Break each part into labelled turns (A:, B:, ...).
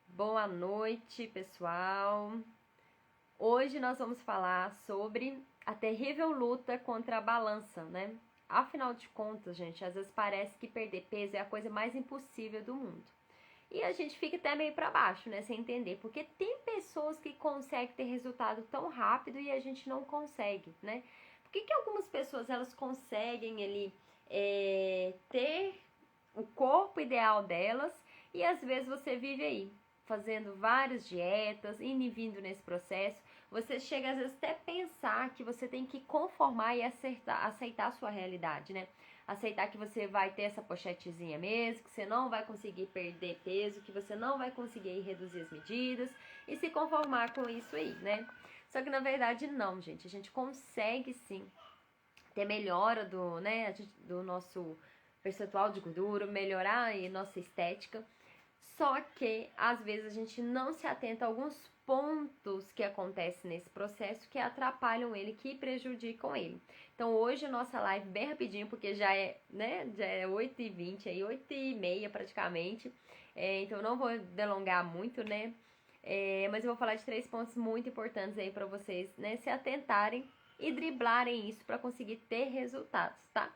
A: Boa noite, pessoal. Hoje nós vamos falar sobre a terrível luta contra a balança, né? Afinal de contas, gente, às vezes parece que perder peso é a coisa mais impossível do mundo. E a gente fica até meio para baixo, né, sem entender, porque tem pessoas que conseguem ter resultado tão rápido e a gente não consegue, né? Por que algumas pessoas elas conseguem ali ter o corpo ideal delas e às vezes você vive aí fazendo várias dietas, indo e vindo nesse processo, você chega às vezes até pensar que você tem que conformar e aceitar a sua realidade, né? Aceitar que você vai ter essa pochetezinha mesmo, que você não vai conseguir perder peso, que você não vai conseguir reduzir as medidas e se conformar com isso aí, né? Só que na verdade não, gente. A gente consegue sim ter melhora do nosso percentual de gordura, melhorar aí nossa estética. Só que às vezes a gente não se atenta a alguns pontos que acontecem nesse processo que atrapalham ele, que prejudicam ele. Então hoje a nossa live bem rapidinho, porque já é, né, já é 8h20, aí 8h30 praticamente. Então eu não vou delongar muito, né? Mas eu vou falar de 3 pontos muito importantes aí para vocês, né, se atentarem e driblarem isso para conseguir ter resultados, tá?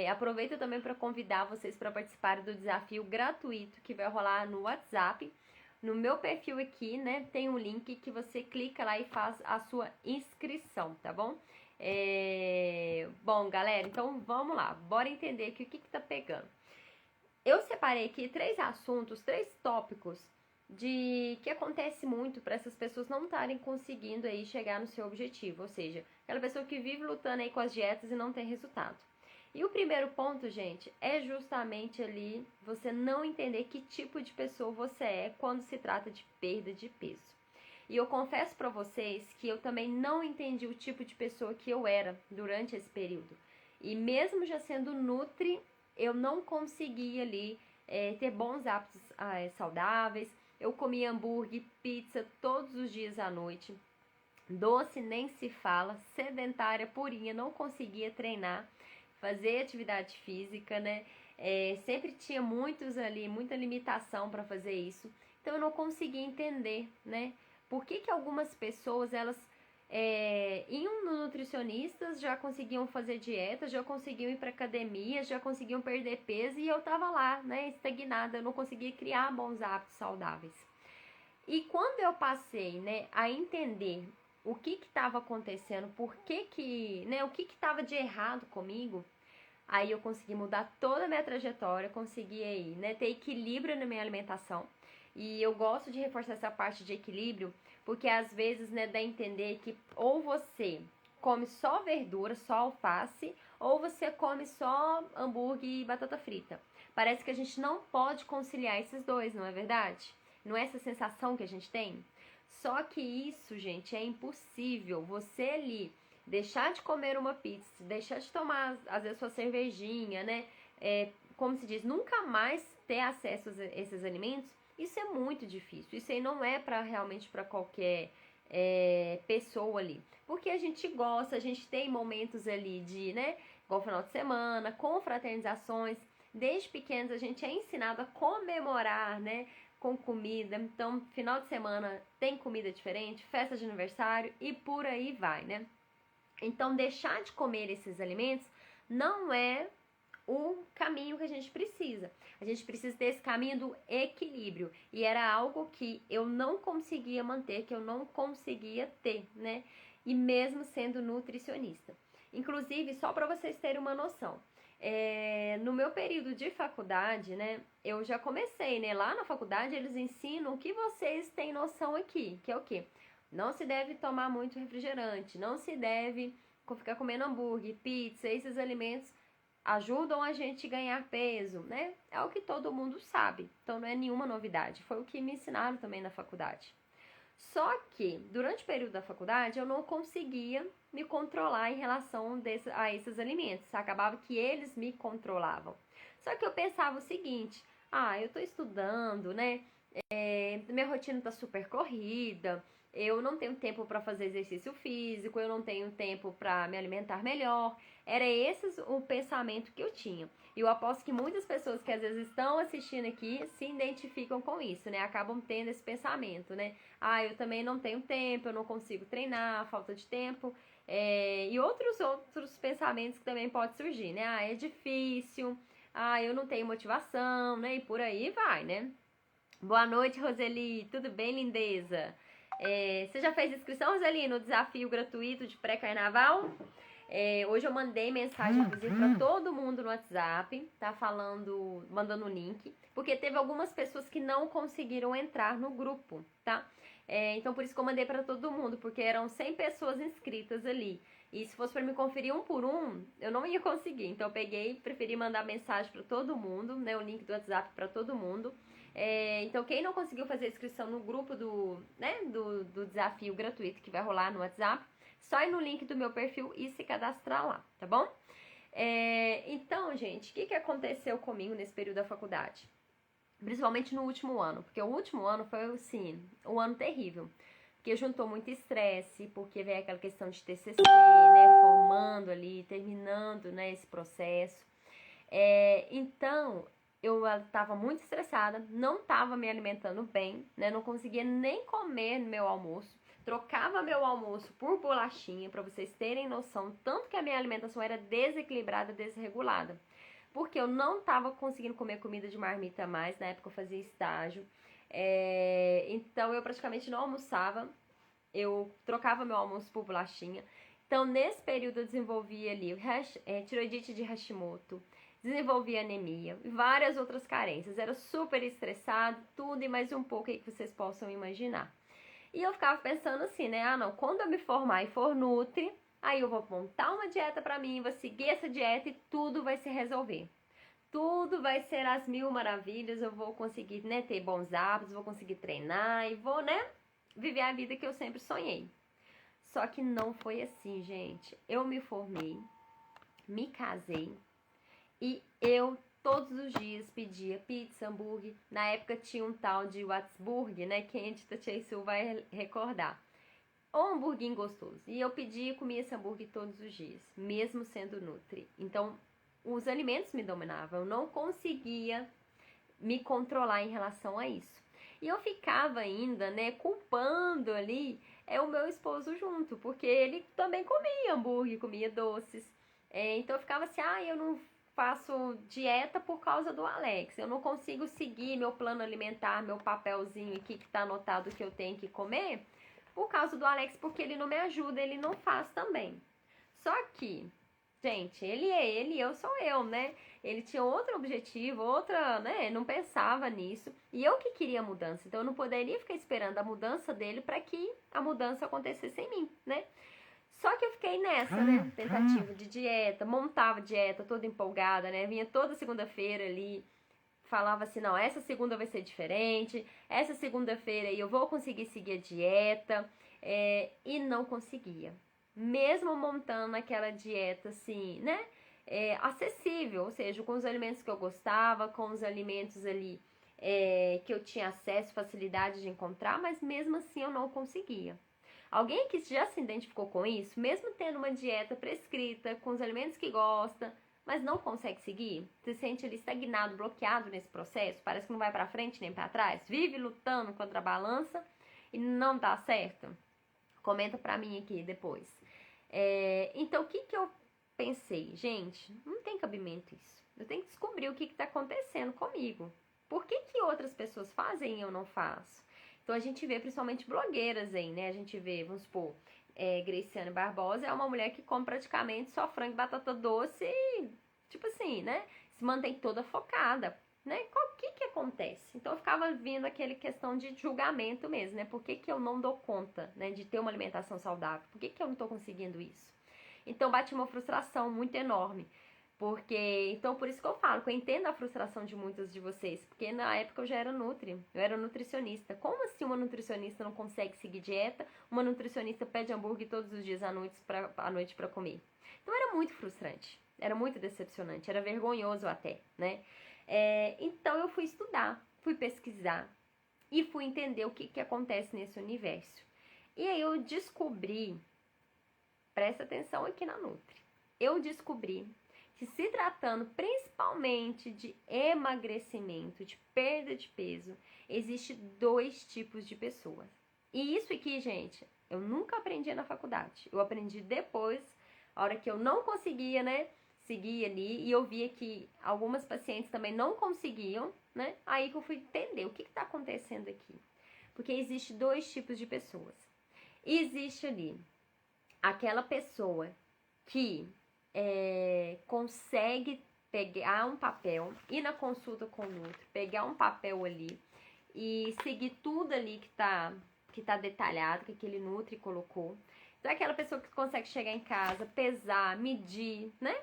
A: Aproveito também para convidar vocês para participarem do desafio gratuito que vai rolar no WhatsApp. No meu perfil aqui, né, tem um link que você clica lá e faz a sua inscrição, tá bom? Bom, galera, então vamos lá, bora entender aqui o que tá pegando. Eu separei aqui 3 assuntos, 3 tópicos de que acontece muito para essas pessoas não estarem conseguindo aí chegar no seu objetivo, ou seja, aquela pessoa que vive lutando aí com as dietas e não tem resultado. E o primeiro ponto, gente, é justamente ali você não entender que tipo de pessoa você é quando se trata de perda de peso. E eu confesso para vocês que eu também não entendi o tipo de pessoa que eu era durante esse período. E mesmo já sendo nutri, eu não conseguia ali ter bons hábitos saudáveis. Eu comia hambúrguer, pizza todos os dias à noite. Doce nem se fala, sedentária purinha, não conseguia treinar, fazer atividade física, né? Sempre tinha muita limitação para fazer isso. Então eu não conseguia entender, né? Por que algumas pessoas elas iam no nutricionista, já conseguiam fazer dieta, já conseguiam ir para academia, já conseguiam perder peso e eu tava lá, né, estagnada, eu não conseguia criar bons hábitos saudáveis. E quando eu passei, né, a entender o que estava acontecendo, o que estava de errado comigo, aí eu consegui mudar toda a minha trajetória, consegui aí, né, ter equilíbrio na minha alimentação. E eu gosto de reforçar essa parte de equilíbrio, porque às vezes, né, dá a entender que ou você come só verdura, só alface, ou você come só hambúrguer e batata frita. Parece que a gente não pode conciliar esses dois, não é verdade? Não é essa sensação que a gente tem? Só que isso, gente, é impossível. Você ali deixar de comer uma pizza, deixar de tomar, às vezes, sua cervejinha, né? Como se diz, nunca mais ter acesso a esses alimentos, isso é muito difícil. Isso aí não é realmente para qualquer pessoa ali. Porque a gente gosta, a gente tem momentos ali de, né? Igual final de semana, confraternizações. Desde pequenos a gente é ensinado a comemorar, né? Com comida. Então, final de semana tem comida diferente, festa de aniversário e por aí vai, né? Então, deixar de comer esses alimentos não é o caminho que a gente precisa. A gente precisa ter esse caminho do equilíbrio. E era algo que eu não conseguia manter, que eu não conseguia ter, né? E mesmo sendo nutricionista. Inclusive, só para vocês terem uma noção, no meu período de faculdade, né, eu já comecei, né, lá na faculdade eles ensinam o que vocês têm noção aqui, que é o quê? Não se deve tomar muito refrigerante, não se deve ficar comendo hambúrguer, pizza, esses alimentos ajudam a gente a ganhar peso, né? É o que todo mundo sabe, então não é nenhuma novidade, foi o que me ensinaram também na faculdade. Só que, durante o período da faculdade, eu não conseguia me controlar em relação a esses alimentos. Acabava que eles me controlavam. Só que eu pensava o seguinte, eu tô estudando, né? Minha rotina tá super corrida, eu não tenho tempo para fazer exercício físico, eu não tenho tempo para me alimentar melhor. Era esse o pensamento que eu tinha. E eu aposto que muitas pessoas que às vezes estão assistindo aqui se identificam com isso, né? Acabam tendo esse pensamento, né? Ah, eu também não tenho tempo, eu não consigo treinar, falta de tempo. E outros pensamentos que também pode surgir, né? Ah, é difícil, ah, eu não tenho motivação, né? E por aí vai, né? Boa noite, Roseli. Tudo bem, lindeza? Você já fez inscrição, Roseli, no desafio gratuito de pré-carnaval? Hoje eu mandei mensagem, inclusive, para todo mundo no WhatsApp, tá mandando o link, porque teve algumas pessoas que não conseguiram entrar no grupo, tá? Então por isso que eu mandei para todo mundo, porque eram 100 pessoas inscritas ali. E se fosse para me conferir um por um, eu não ia conseguir. Então eu preferi mandar mensagem para todo mundo, né? O link do WhatsApp para todo mundo. Então, quem não conseguiu fazer a inscrição no grupo do desafio gratuito que vai rolar no WhatsApp, só ir no link do meu perfil e se cadastrar lá, tá bom? Então, gente, o que aconteceu comigo nesse período da faculdade? Principalmente no último ano, porque o último ano foi, assim, um ano terrível. Porque juntou muito estresse, porque veio aquela questão de TCC, né, formando ali, terminando, né, esse processo. Então, eu estava muito estressada, não estava me alimentando bem, né? Não conseguia nem comer no meu almoço. Trocava meu almoço por bolachinha, para vocês terem noção, tanto que a minha alimentação era desequilibrada, desregulada. Porque eu não estava conseguindo comer comida de marmita mais, na época eu fazia estágio. Então eu praticamente não almoçava, eu trocava meu almoço por bolachinha. Então nesse período eu desenvolvi ali tiroidite de Hashimoto, desenvolvi anemia e várias outras carências. Era super estressado, tudo e mais um pouco aí que vocês possam imaginar. E eu ficava pensando assim, né? Ah, não, quando eu me formar e for nutri, aí eu vou montar uma dieta pra mim, vou seguir essa dieta e tudo vai se resolver. Tudo vai ser às mil maravilhas, eu vou conseguir, né, ter bons hábitos, vou conseguir treinar e vou, né, viver a vida que eu sempre sonhei. Só que não foi assim, gente. Eu me formei, me casei, e eu todos os dias pedia pizza, hambúrguer. Na época tinha um tal de Watsburg, né? Quem é de Itatiaia vai recordar. Um hamburguinho gostoso. E eu pedia e comia esse hambúrguer todos os dias, mesmo sendo nutri. Então, os alimentos me dominavam. Eu não conseguia me controlar em relação a isso. E eu ficava ainda, né, culpando ali o meu esposo junto, porque ele também comia hambúrguer, comia doces. Então eu ficava assim, eu não faço dieta por causa do Alex. Eu não consigo seguir meu plano alimentar, meu papelzinho aqui que tá anotado que eu tenho que comer, por causa do Alex, porque ele não me ajuda, ele não faz também. Só que, gente, ele é ele e eu sou eu, né? Ele tinha outro objetivo, né? Não pensava nisso. E eu que queria mudança. Então eu não poderia ficar esperando a mudança dele para que a mudança acontecesse em mim, né? Só que eu fiquei nessa, né? Tentativa de dieta, montava dieta toda empolgada, né? Vinha toda segunda-feira ali, falava assim, não, essa segunda vai ser diferente, essa segunda-feira eu vou conseguir seguir a dieta, e não conseguia. Mesmo montando aquela dieta assim, né? Acessível, ou seja, com os alimentos que eu gostava, com os alimentos ali que eu tinha acesso, facilidade de encontrar, mas mesmo assim eu não conseguia. Alguém que já se identificou com isso, mesmo tendo uma dieta prescrita, com os alimentos que gosta, mas não consegue seguir? Se sente ali estagnado, bloqueado nesse processo, parece que não vai para frente nem para trás, vive lutando contra a balança e não dá certo? Comenta pra mim aqui depois. Então, o que eu pensei? Gente, não tem cabimento isso. Eu tenho que descobrir o que tá acontecendo comigo. Por que outras pessoas fazem e eu não faço? Então, a gente vê principalmente blogueiras aí, né? A gente vê, vamos supor, Graciane Barbosa é uma mulher que come praticamente só frango e batata doce e, tipo assim, né? Se mantém toda focada, né? O que acontece? Então eu ficava vindo aquele questão de julgamento mesmo, né? Por que eu não dou conta, né, de ter uma alimentação saudável? Por que eu não tô conseguindo isso? Então bate uma frustração muito enorme. Então por isso que eu falo, que eu entendo a frustração de muitas de vocês, porque na época eu já era eu era nutricionista. Como assim uma nutricionista não consegue seguir dieta? Uma nutricionista pede hambúrguer todos os dias à noite para comer. Então era muito frustrante, era muito decepcionante, era vergonhoso até, né? Então eu fui estudar, fui pesquisar e fui entender o que acontece nesse universo. E aí eu descobri, presta atenção aqui na Nutri, eu descobri que se tratando principalmente de emagrecimento, de perda de peso, existe 2 tipos de pessoas. E isso aqui, gente, eu nunca aprendi na faculdade. Eu aprendi depois, a hora que eu não conseguia, né, seguir ali, e eu via que algumas pacientes também não conseguiam, né? Aí que eu fui entender o que está acontecendo aqui. Porque existe 2 tipos de pessoas. Existe ali aquela pessoa que consegue pegar um papel, ir na consulta com o Nutri, pegar um papel ali e seguir tudo ali que tá detalhado, que aquele Nutri colocou. Então é aquela pessoa que consegue chegar em casa, pesar, medir, né?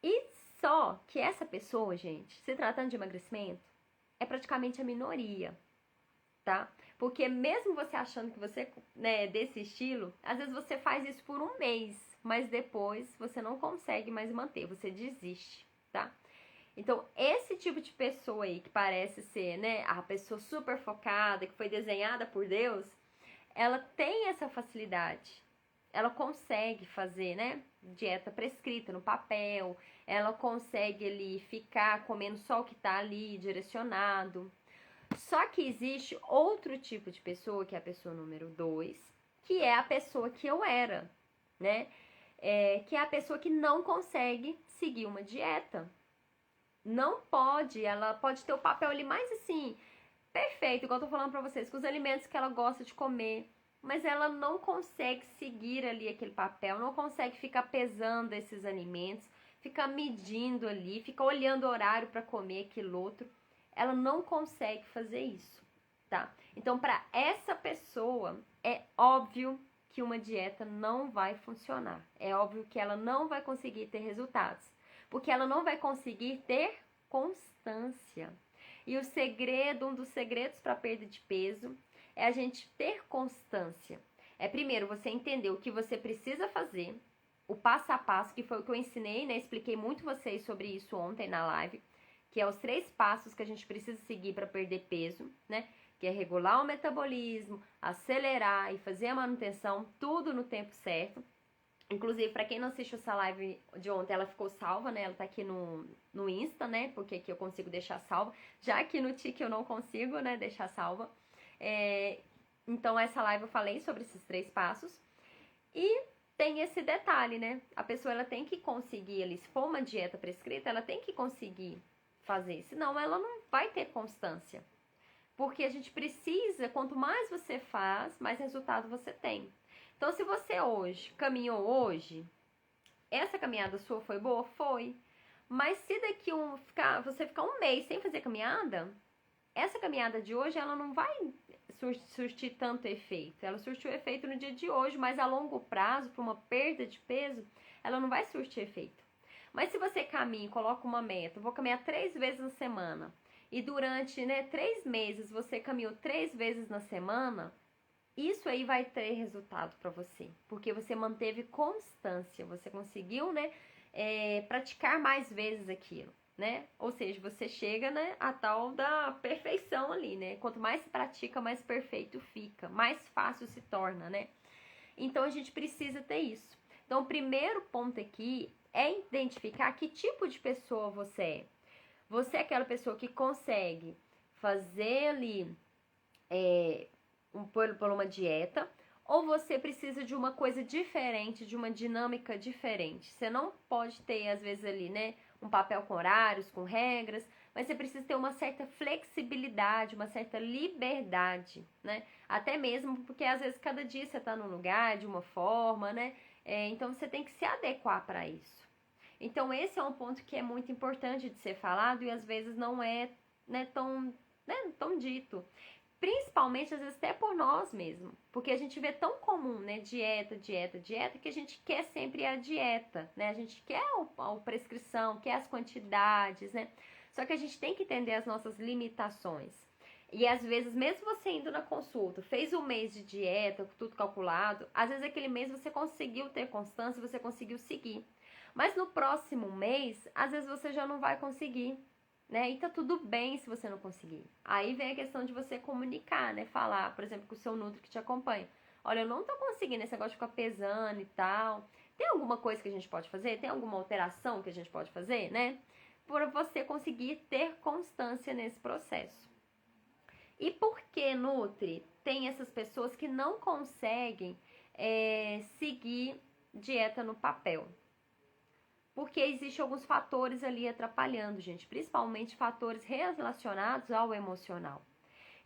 A: E só que essa pessoa, gente, se tratando de emagrecimento, é praticamente a minoria, tá? Porque mesmo você achando que você é desse estilo, às vezes você faz isso por um mês, mas depois você não consegue mais manter, você desiste, tá? Então, esse tipo de pessoa aí, que parece ser, né, a pessoa super focada, que foi desenhada por Deus, ela tem essa facilidade. Ela consegue fazer, né, dieta prescrita no papel, ela consegue ali ficar comendo só o que tá ali direcionado. Só que existe outro tipo de pessoa, que é a pessoa número 2, que é a pessoa que eu era, né? Que é a pessoa que não consegue seguir uma dieta. Não pode, ela pode ter o papel ali mais assim, perfeito, igual eu tô falando pra vocês, com os alimentos que ela gosta de comer, mas ela não consegue seguir ali aquele papel, não consegue ficar pesando esses alimentos, ficar medindo ali, ficar olhando o horário para comer aquilo outro. Ela não consegue fazer isso, tá? Então, para essa pessoa, é óbvio que uma dieta não vai funcionar. É óbvio que ela não vai conseguir ter resultados, porque ela não vai conseguir ter constância. E o segredo, um dos segredos para perda de peso é a gente ter constância. É primeiro você entender o que você precisa fazer, o passo a passo, que foi o que eu ensinei, né? Expliquei muito vocês sobre isso ontem na live, que é os 3 passos que a gente precisa seguir para perder peso, né? Que é regular o metabolismo, acelerar e fazer a manutenção, tudo no tempo certo. Inclusive, para quem não assistiu essa live de ontem, ela ficou salva, né? Ela tá aqui no Insta, né? Porque aqui eu consigo deixar salva. Já que no Tik eu não consigo, né? Deixar salva. Então, essa live eu falei sobre esses 3 passos. E tem esse detalhe, né? A pessoa, ela tem que conseguir, ali, se for uma dieta prescrita, ela tem que conseguir fazer. Senão, ela não vai ter constância. Porque a gente precisa, quanto mais você faz, mais resultado você tem. Então, se você hoje caminhou hoje, essa caminhada sua foi boa? Foi. Mas se daqui você ficar um mês sem fazer caminhada, essa caminhada de hoje, ela não vai surtir tanto efeito. Ela surtiu efeito no dia de hoje, mas a longo prazo, para uma perda de peso, ela não vai surtir efeito. Mas se você caminha e coloca uma meta, vou caminhar 3 vezes na semana, e durante 3 meses você caminhou 3 vezes na semana, isso aí vai ter resultado para você, porque você manteve constância, você conseguiu, praticar mais vezes aquilo, né? Ou seja, você chega, a tal da perfeição ali, né? Quanto mais se pratica, mais perfeito fica, mais fácil se torna, né? Então a gente precisa ter isso. Então o primeiro ponto aqui é identificar que tipo de pessoa você é. Você é aquela pessoa que consegue fazer ali por uma dieta, ou você precisa de uma coisa diferente, de uma dinâmica diferente. Você não pode ter, às vezes, ali, um papel com horários, com regras, mas você precisa ter uma certa flexibilidade, uma certa liberdade, né? Até mesmo porque, às vezes, cada dia você está num lugar, de uma forma, né? Então, você tem que se adequar para isso. Então, esse é um ponto que é muito importante de ser falado e, às vezes, não é tão dito. Principalmente, às vezes, até por nós mesmos. Porque a gente vê tão comum, dieta, que a gente quer sempre a dieta, né? A gente quer a prescrição, quer as quantidades, né? Só que a gente tem que entender as nossas limitações. E, às vezes, mesmo você indo na consulta, fez um mês de dieta, tudo calculado, às vezes, aquele mês você conseguiu ter constância, você conseguiu seguir. Mas no próximo mês, às vezes, você já não vai conseguir. né? E tá tudo bem se você não conseguir. Aí vem a questão de você comunicar, né? Falar, por exemplo, com o seu nutri que te acompanha. Olha, eu não tô conseguindo esse negócio de ficar pesando e tal. Tem alguma coisa que a gente pode fazer? Tem alguma alteração que a gente pode fazer, né? Para você conseguir ter constância nesse processo. E por que, Nutri, tem essas pessoas que não conseguem seguir dieta no papel? Porque existem alguns fatores ali atrapalhando, gente, principalmente fatores relacionados ao emocional.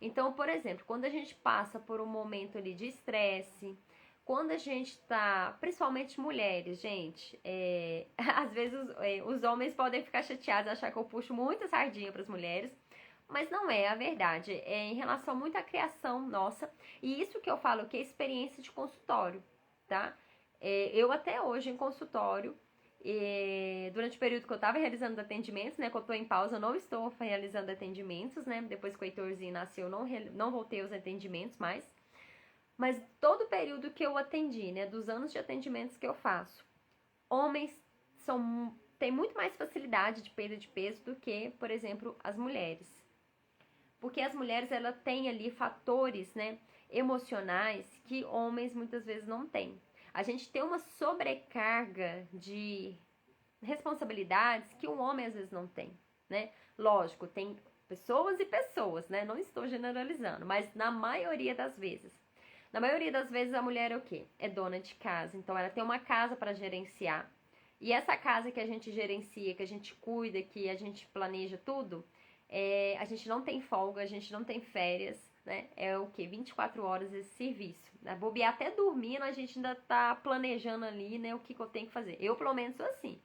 A: Então, por exemplo, quando a gente passa por um momento ali de estresse, quando a gente tá, principalmente mulheres, gente, às vezes os homens podem ficar chateados, achar que eu puxo muita sardinha para as mulheres, mas não é a verdade. É em relação muito à criação nossa, e isso que eu falo que é experiência de consultório, tá? Eu até hoje em consultório, durante o período que eu estava realizando atendimentos, né, que eu estou em pausa, eu não estou realizando atendimentos, né, depois que o Heitorzinho nasceu, eu não voltei aos atendimentos mais, mas todo o período que eu atendi, né, dos anos de atendimentos que eu faço, homens têm muito mais facilidade de perda de peso do que, por exemplo, as mulheres. Porque as mulheres, ela têm ali fatores, né, emocionais que homens muitas vezes não têm. A gente tem uma sobrecarga de responsabilidades que um homem às vezes não tem, né? Lógico, tem pessoas e pessoas, né? Não estou generalizando, mas na maioria das vezes. Na maioria das vezes a mulher é o quê? É dona de casa, então ela tem uma casa para gerenciar. E essa casa que a gente gerencia, que a gente cuida, que a gente planeja tudo, a gente não tem folga, a gente não tem férias, né? É o quê? 24 horas esse serviço. Na bobear até dormindo, a gente ainda tá planejando ali, né, o que eu tenho que fazer. Eu, pelo menos, sou assim.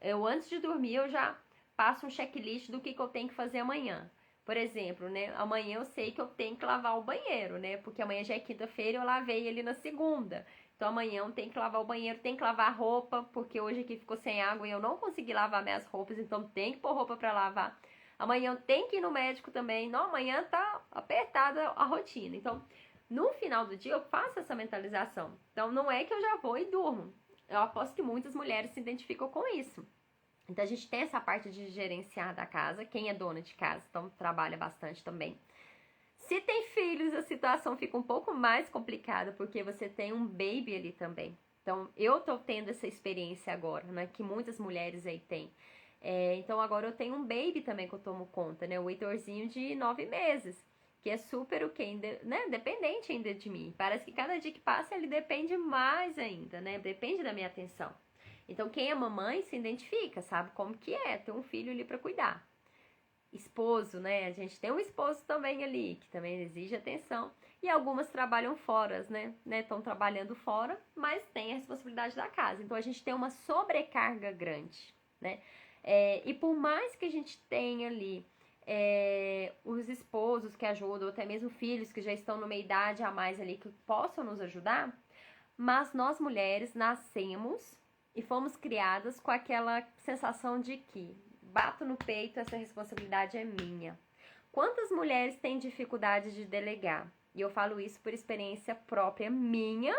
A: Eu, antes de dormir, eu já passo um checklist do que eu tenho que fazer amanhã. Por exemplo, né? Amanhã eu sei que eu tenho que lavar o banheiro, né? Porque amanhã já é quinta-feira e eu lavei ele na segunda. Então amanhã eu tenho que lavar o banheiro, tenho que lavar a roupa, porque hoje aqui ficou sem água e eu não consegui lavar minhas roupas, então tem que pôr roupa pra lavar. Amanhã eu tenho que ir no médico também. Não, amanhã tá apertada a rotina. Então, no final do dia eu faço essa mentalização. Então não é que eu já vou e durmo. Eu aposto que muitas mulheres se identificam com isso. Então a gente tem essa parte de gerenciar da casa, quem é dona de casa, então trabalha bastante também. Se tem filhos, a situação fica um pouco mais complicada, porque você tem um baby ali também. Então eu tô tendo essa experiência agora, né, que muitas mulheres aí têm. Então agora eu tenho um baby também que eu tomo conta, né, o Heitorzinho de 9 meses, que é super o quê, né, dependente ainda de mim. Parece que cada dia que passa ele depende mais ainda, né, depende da minha atenção. Então, quem é mamãe se identifica, sabe como que é ter um filho ali para cuidar. Esposo, né? A gente tem um esposo também ali, que também exige atenção. E algumas trabalham fora, né? Estão trabalhando fora, mas tem a responsabilidade da casa. Então, a gente tem uma sobrecarga grande, né? E por mais que a gente tenha ali os esposos que ajudam, ou até mesmo filhos que já estão numa idade a mais ali, que possam nos ajudar, mas nós mulheres nascemos e fomos criadas com aquela sensação de que bato no peito, essa responsabilidade é minha. Quantas mulheres têm dificuldade de delegar? E eu falo isso por experiência própria minha,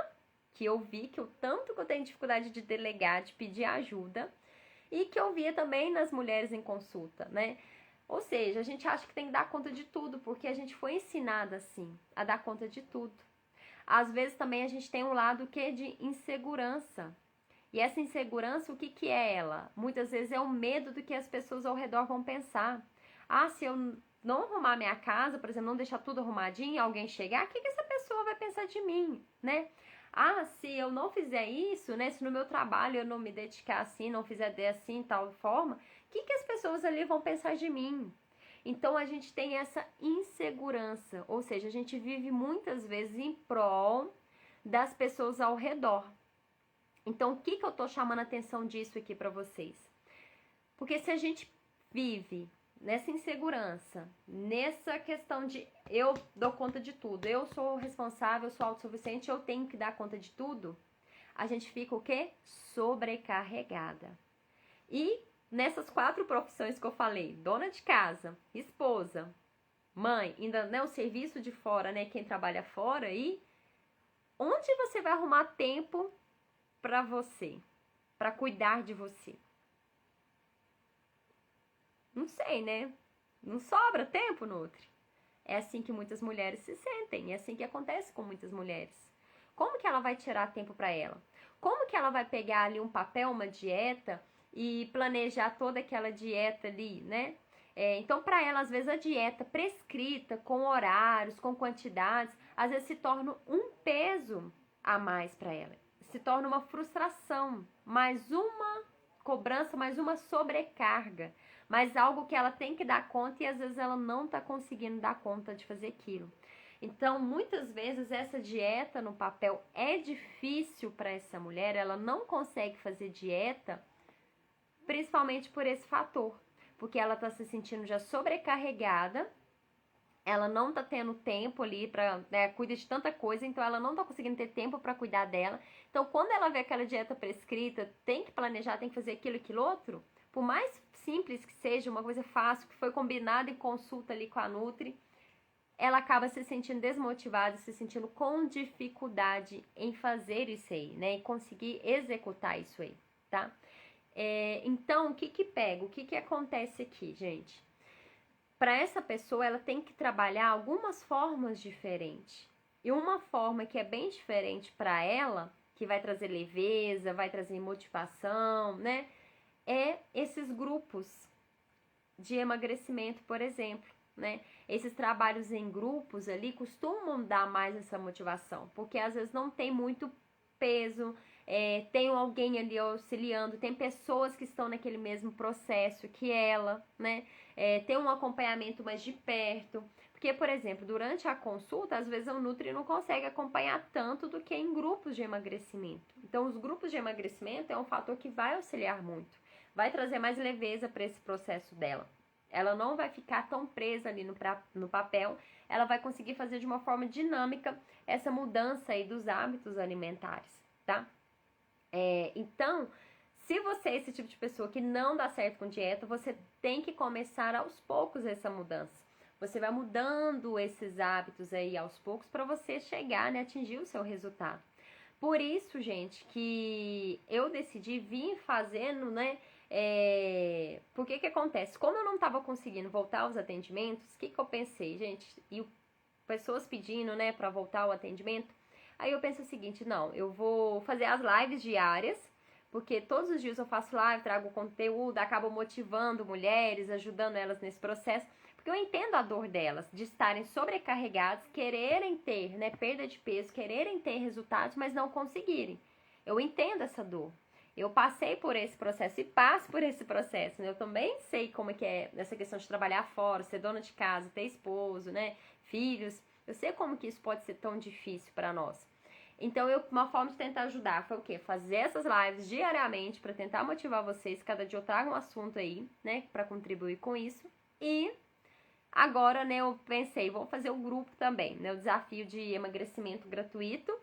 A: que eu vi que o tanto que eu tenho dificuldade de delegar, de pedir ajuda, e que eu via também nas mulheres em consulta, né? Ou seja, a gente acha que tem que dar conta de tudo, porque a gente foi ensinada assim, a dar conta de tudo. Às vezes também a gente tem um lado que é de insegurança. E essa insegurança, o que, que é ela? Muitas vezes é o medo do que as pessoas ao redor vão pensar. Ah, se eu não arrumar minha casa, por exemplo, não deixar tudo arrumadinho e alguém chegar, o que, que essa pessoa vai pensar de mim, né? Ah, se eu não fizer isso, né? Se no meu trabalho eu não me dedicar assim, não fizer assim, tal forma, o que, que as pessoas ali vão pensar de mim? Então a gente tem essa insegurança, ou seja, a gente vive muitas vezes em prol das pessoas ao redor. Então, o que, que eu tô chamando a atenção disso aqui para vocês? Porque se a gente vive nessa insegurança, nessa questão de eu dou conta de tudo, eu sou responsável, eu sou autossuficiente, eu tenho que dar conta de tudo, a gente fica o quê? Sobrecarregada. E nessas 4 profissões que eu falei, dona de casa, esposa, mãe, ainda né, o serviço de fora, né, quem trabalha fora aí, onde você vai arrumar tempo para você, para cuidar de você? Não sei, né? Não sobra tempo, Nutri. É assim que muitas mulheres se sentem, é assim que acontece com muitas mulheres. Como que ela vai tirar tempo para ela? Como que ela vai pegar ali um papel, uma dieta e planejar toda aquela dieta ali, né? Então, para ela, às vezes, a dieta prescrita, com horários, com quantidades, às vezes se torna um peso a mais para ela. Se torna uma frustração, mais uma cobrança, mais uma sobrecarga, mais algo que ela tem que dar conta e às vezes ela não está conseguindo dar conta de fazer aquilo. Então, muitas vezes essa dieta no papel é difícil para essa mulher, ela não consegue fazer dieta, principalmente por esse fator, porque ela está se sentindo já sobrecarregada, ela não tá tendo tempo ali para, né, cuida de tanta coisa, então ela não tá conseguindo ter tempo para cuidar dela. Então, quando ela vê aquela dieta prescrita, tem que planejar, tem que fazer aquilo e aquilo outro, por mais simples que seja, uma coisa fácil, que foi combinada em consulta ali com a Nutri, ela acaba se sentindo desmotivada, se sentindo com dificuldade em fazer isso aí, né? E conseguir executar isso aí, tá? Então, o que que pega? O que que acontece aqui, gente? Para essa pessoa, ela tem que trabalhar algumas formas diferentes. E uma forma que é bem diferente para ela, que vai trazer leveza, vai trazer motivação, né? É esses grupos de emagrecimento, por exemplo, né? Esses trabalhos em grupos ali costumam dar mais essa motivação, porque às vezes não tem muito peso, tem alguém ali auxiliando, tem pessoas que estão naquele mesmo processo que ela, né? Tem um acompanhamento mais de perto. Porque, por exemplo, durante a consulta, às vezes o Nutri não consegue acompanhar tanto do que em grupos de emagrecimento. Então, os grupos de emagrecimento é um fator que vai auxiliar muito, vai trazer mais leveza para esse processo dela. Ela não vai ficar tão presa ali no papel, ela vai conseguir fazer de uma forma dinâmica essa mudança aí dos hábitos alimentares, tá? Então, se você é esse tipo de pessoa que não dá certo com dieta, você tem que começar aos poucos essa mudança. Você vai mudando esses hábitos aí aos poucos para você chegar, né, atingir o seu resultado. Por isso, gente, que eu decidi vir fazendo, né? Por que que acontece? Como eu não estava conseguindo voltar aos atendimentos, o que que eu pensei, gente? E pessoas pedindo, né, para voltar ao atendimento. Aí eu pensei o seguinte, não, eu vou fazer as lives diárias, porque todos os dias eu faço live, trago conteúdo, acabo motivando mulheres, ajudando elas nesse processo, porque eu entendo a dor delas, de estarem sobrecarregadas, quererem ter, né, perda de peso, quererem ter resultados, mas não conseguirem. Eu entendo essa dor. Eu passei por esse processo e passo por esse processo, né? Eu também sei como é que é essa questão de trabalhar fora, ser dona de casa, ter esposo, né, filhos. Eu sei como que isso pode ser tão difícil para nós. Então, uma forma de tentar ajudar foi o quê? Fazer essas lives diariamente para tentar motivar vocês. Cada dia eu trago um assunto aí, né, para contribuir com isso. E agora, né, eu pensei, vou fazer o grupo também, né, o desafio de emagrecimento gratuito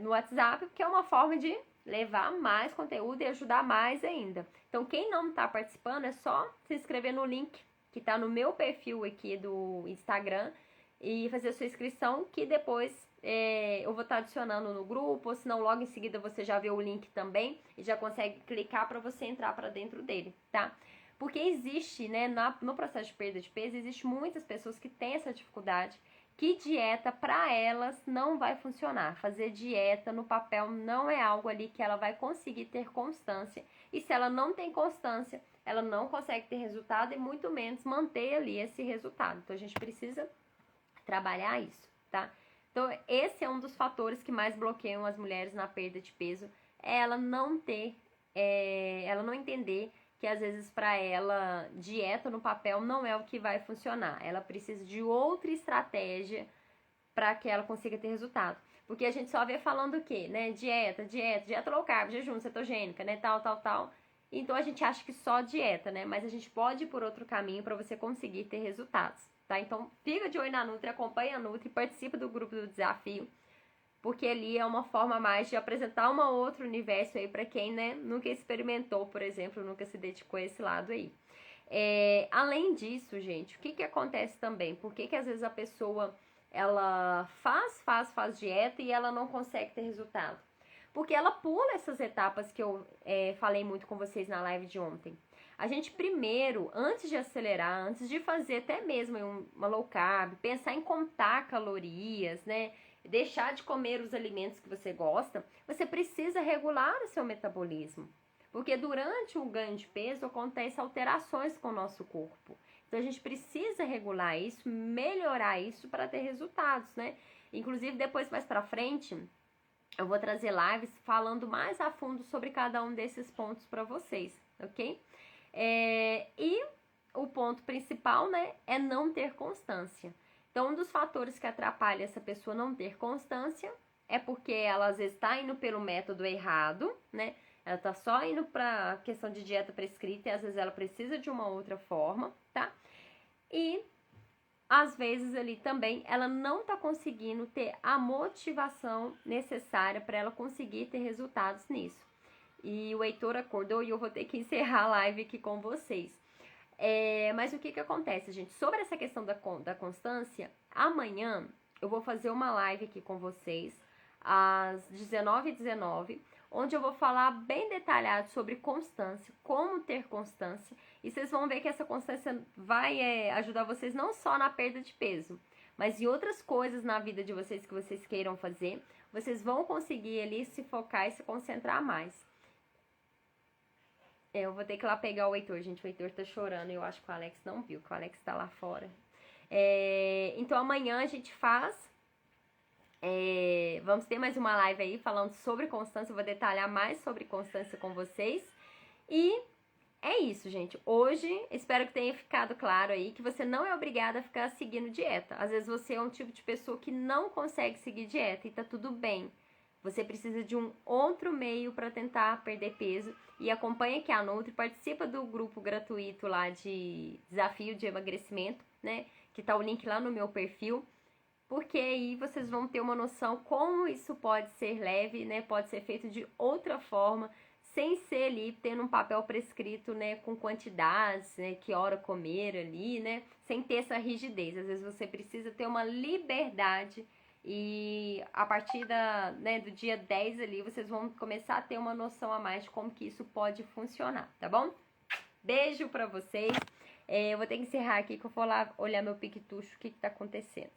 A: no WhatsApp, porque é uma forma de levar mais conteúdo e ajudar mais ainda. Então, quem não está participando, é só se inscrever no link que está no meu perfil aqui do Instagram e fazer a sua inscrição, que depois eu vou estar adicionando no grupo, ou senão logo em seguida você já vê o link também e já consegue clicar para você entrar para dentro dele, tá? Porque existe, né, no processo de perda de peso, existe muitas pessoas que têm essa dificuldade, que dieta para elas não vai funcionar. Fazer dieta no papel não é algo ali que ela vai conseguir ter constância. E se ela não tem constância, ela não consegue ter resultado e muito menos manter ali esse resultado. Então a gente precisa trabalhar isso, tá? Então esse é um dos fatores que mais bloqueiam as mulheres na perda de peso, é ela não ter, ela não entender que às vezes para ela dieta no papel não é o que vai funcionar. Ela precisa de outra estratégia para que ela consiga ter resultado. Porque a gente só vê falando o quê, né? Dieta low carb, jejum, cetogênica, né? Tal. Então a gente acha que só dieta, né? Mas a gente pode ir por outro caminho para você conseguir ter resultados, tá? Então fica de olho na Nutri, acompanha a Nutri, participa do grupo do desafio, porque ali é uma forma mais de apresentar um outro universo aí para quem, né, nunca experimentou, por exemplo, nunca se dedicou a esse lado aí. Além disso, gente, o que que acontece também? Por que que às vezes a pessoa, ela faz dieta e ela não consegue ter resultado? Porque ela pula essas etapas que eu falei muito com vocês na live de ontem. a gente primeiro, antes de acelerar, antes de fazer até mesmo uma low carb, pensar em contar calorias, né? Deixar de comer os alimentos que você gosta, você precisa regular o seu metabolismo. Porque durante o ganho de peso acontecem alterações com o nosso corpo. Então a gente precisa regular isso, melhorar isso para ter resultados, né? Inclusive depois mais para frente, eu vou trazer lives falando mais a fundo sobre cada um desses pontos para vocês, ok? E o ponto principal, né, é não ter constância. Então, um dos fatores que atrapalha essa pessoa não ter constância é porque ela às vezes está indo pelo método errado, né? Ela tá só indo para questão de dieta prescrita e às vezes ela precisa de uma outra forma, tá? E às vezes ali também ela não tá conseguindo ter a motivação necessária para ela conseguir ter resultados nisso. E o Heitor acordou e eu vou ter que encerrar a live aqui com vocês. Mas o que acontece, gente? Sobre essa questão da constância, amanhã eu vou fazer uma live aqui com vocês às 19h19, onde eu vou falar bem detalhado sobre constância, como ter constância, e vocês vão ver que essa constância vai ajudar vocês não só na perda de peso, mas em outras coisas na vida de vocês que vocês queiram fazer, vocês vão conseguir ali se focar e se concentrar mais. Eu vou ter que ir lá pegar o Heitor, gente. O Heitor tá chorando e eu acho que o Alex não viu, que o Alex tá lá fora. Então amanhã a gente faz. Vamos ter mais uma live aí falando sobre constância. Eu vou detalhar mais sobre constância com vocês. E é isso, gente. Hoje, espero que tenha ficado claro aí que você não é obrigada a ficar seguindo dieta. Às vezes você é um tipo de pessoa que não consegue seguir dieta e tá tudo bem. Você precisa de um outro meio para tentar perder peso. E acompanha aqui a Nutri, participa do grupo gratuito lá de desafio de emagrecimento, né? Que tá o link lá no meu perfil. Porque aí vocês vão ter uma noção como isso pode ser leve, né? Pode ser feito de outra forma, sem ser ali tendo um papel prescrito, né? Com quantidades, né? Que hora comer ali, né? Sem ter essa rigidez. Às vezes você precisa ter uma liberdade. E a partir do dia 10 ali, vocês vão começar a ter uma noção a mais de como que isso pode funcionar, tá bom? Beijo pra vocês. Eu vou ter que encerrar aqui que eu vou lá olhar meu piquetucho, o que tá acontecendo.